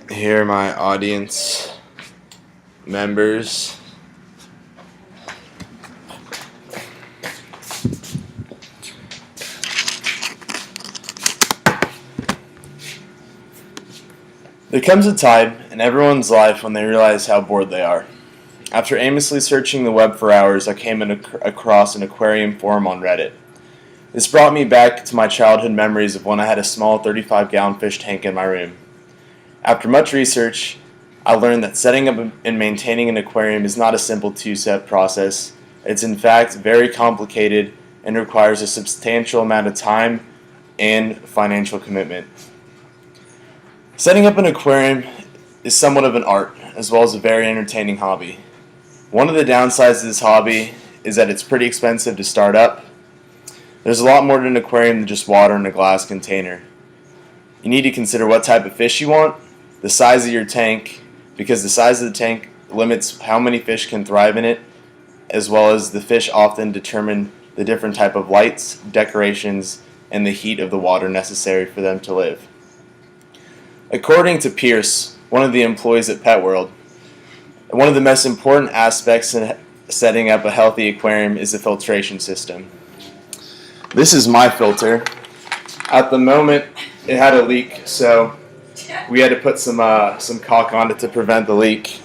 Here are my audience members. There comes a time in everyone's life when they realize how bored they are. After aimlessly searching the web for hours, I came across an aquarium forum on Reddit. This brought me back to my childhood memories of when I had a small 35-gallon fish tank in my room. After much research, I learned that setting up and maintaining an aquarium is not a simple two-step process. It's in fact very complicated and requires a substantial amount of time and financial commitment. Setting up an aquarium is somewhat of an art, as well as a very entertaining hobby. One of the downsides of this hobby is that it's pretty expensive to start up. There's a lot more to an aquarium than just water in a glass container. You need to consider what type of fish you want, the size of your tank, because the size of the tank limits how many fish can thrive in it, as well as the fish often determine the different type of lights, decorations, and the heat of the water necessary for them to live. According to Pierce, one of the employees at Pet World, one of the most important aspects in setting up a healthy aquarium is the filtration system. This is my filter. At the moment, it had a leak, so we had to put some caulk on it to prevent the leak.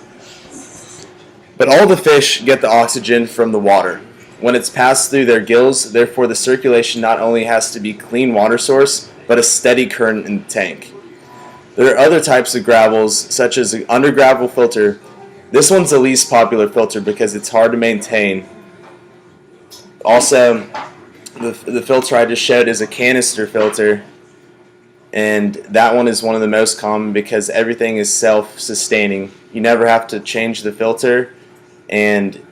But all the fish get the oxygen from the water. When it's passed through their gills, therefore the circulation not only has to be clean water source, but a steady current in the tank. There are other types of gravels, such as an under gravel filter. This one's the least popular filter because it's hard to maintain. Also, the filter I just showed is a canister filter, and that one is one of the most common because everything is self-sustaining. You never have to change the filter, and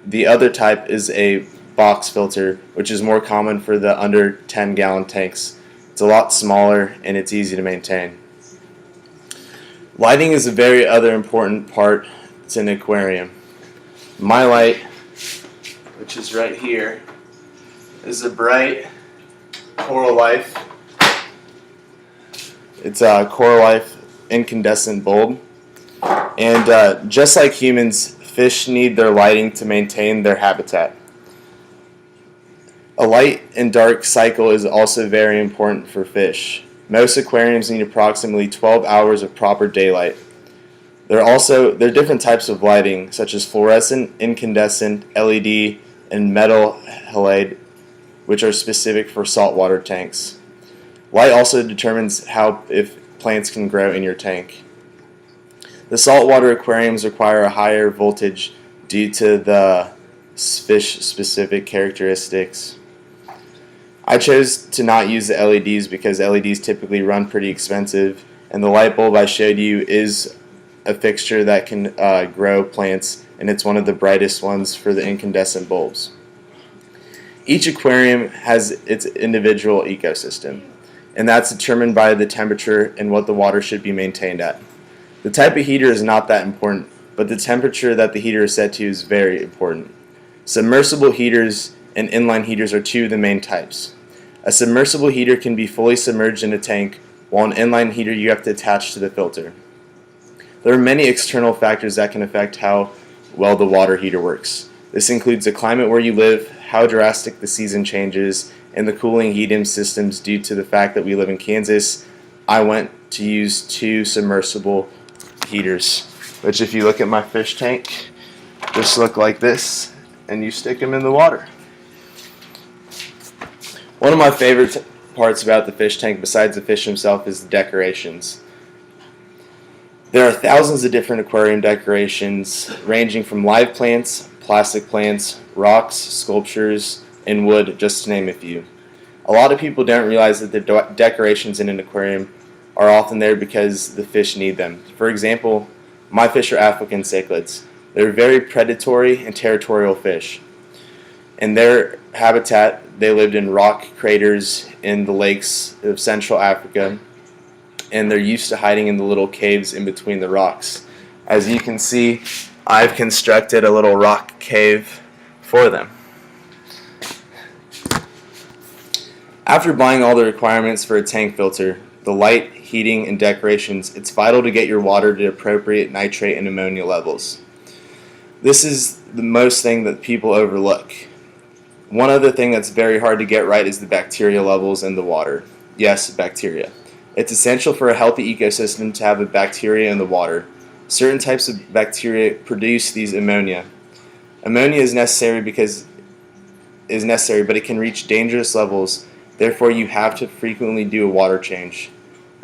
the other type is a box filter, which is more common for the under 10-gallon tanks. It's a lot smaller and it's easy to maintain. Lighting is a very other important part to an aquarium. My light, which is right here, is a bright Coral Life. It's a Coral Life incandescent bulb. And just like humans, fish need their lighting to maintain their habitat. A light and dark cycle is also very important for fish. Most aquariums need approximately 12 hours of proper daylight. There are different types of lighting, such as fluorescent, incandescent, LED, and metal halide, which are specific for saltwater tanks. Light also determines if plants can grow in your tank. The saltwater aquariums require a higher voltage due to the fish-specific characteristics. I chose to not use the LEDs because LEDs typically run pretty expensive, and the light bulb I showed you is a fixture that can grow plants, and it's one of the brightest ones for the incandescent bulbs. Each aquarium has its individual ecosystem, and that's determined by the temperature and what the water should be maintained at. The type of heater is not that important, but the temperature that the heater is set to is very important. Submersible heaters and inline heaters are two of the main types. A submersible heater can be fully submerged in a tank, while an inline heater you have to attach to the filter. There are many external factors that can affect how well the water heater works. This includes the climate where you live, how drastic the season changes, and the cooling heating systems. Due to the fact that we live in Kansas, I went to use two submersible heaters, which if you look at my fish tank, just look like this, and you stick them in the water. One of my favorite parts about the fish tank, besides the fish himself, is the decorations. There are thousands of different aquarium decorations, ranging from live plants, plastic plants, rocks, sculptures, and wood, just to name a few. A lot of people don't realize that the decorations in an aquarium are often there because the fish need them. For example, my fish are African cichlids. They're very predatory and territorial fish. In their habitat, they lived in rock craters in the lakes of Central Africa, and they're used to hiding in the little caves in between the rocks. As you can see, I've constructed a little rock cave for them. After buying all the requirements for a tank filter, the light, heating, and decorations, it's vital to get your water to appropriate nitrate and ammonia levels. This is the most thing that people overlook. One other thing that's very hard to get right is the bacteria levels in the water. Yes, bacteria. It's essential for a healthy ecosystem to have a bacteria in the water. Certain types of bacteria produce these ammonia. Ammonia is necessary, but it can reach dangerous levels. Therefore, you have to frequently do a water change.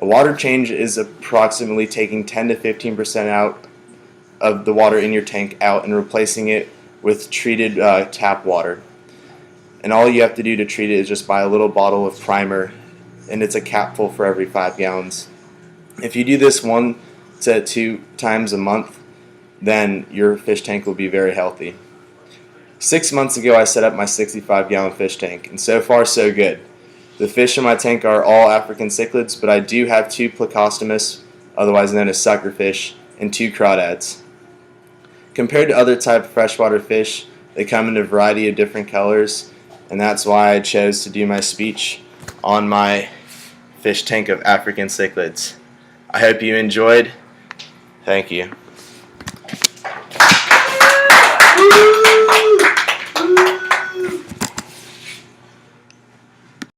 A water change is approximately taking 10 to 15% out of the water in your tank out and replacing it with treated tap water. And all you have to do to treat it is just buy a little bottle of primer, and it's a capful for every 5 gallons. If you do this 1 to 2 times a month, then your fish tank will be very healthy. 6 months ago, I set up my 65-gallon fish tank, and so far so good. The fish in my tank are all African cichlids, but I do have 2 plecostomus, otherwise known as suckerfish, and 2 crawdads. Compared to other type of freshwater fish, they come in a variety of different colors, and that's why I chose to do my speech on my fish tank of African cichlids. I hope you enjoyed. Thank you.